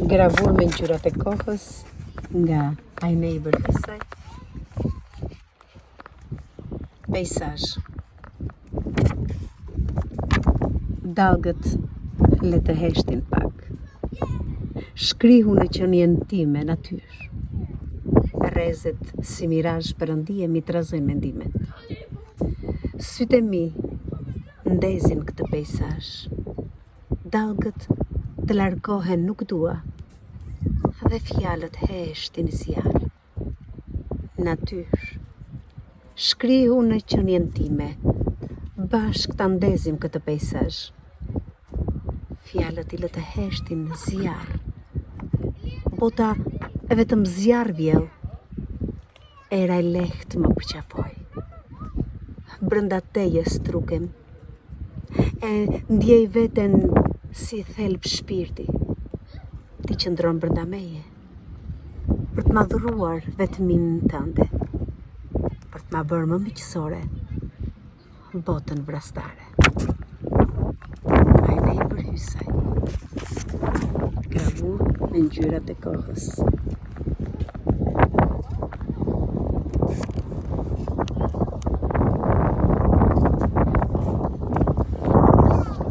Gravur me ngjyrat e kohës nga I Neighbor Hysaj. Peisazh. Dallgët le të heshtin pak. Shkrihu në qenien time natyrë. Rrezet si mirazh perëndie mi trazojnë mendimet. Sytë e mi ndezin këtë peisazh. Dallgët të largohen nuk dua dhe fjalët heshtin zjarr. Natyrë. Shkrihu në qenien time. Bashk ta ndezim këtë peisazh. Fjalët i le të heshtin zjarr. Bota e vetëm zjarr vjell. Era e lehtë më përqafoj. Brënda teje strukem. E ndjej veten si thelb shpirti. Ti qëndron brënda meje. Për të ma dhuruar vetmin tënde. Për të ma bërë më miqësore botën vrastare. I Neighbor Hysaj. Gravur me ngjyrat e kohës.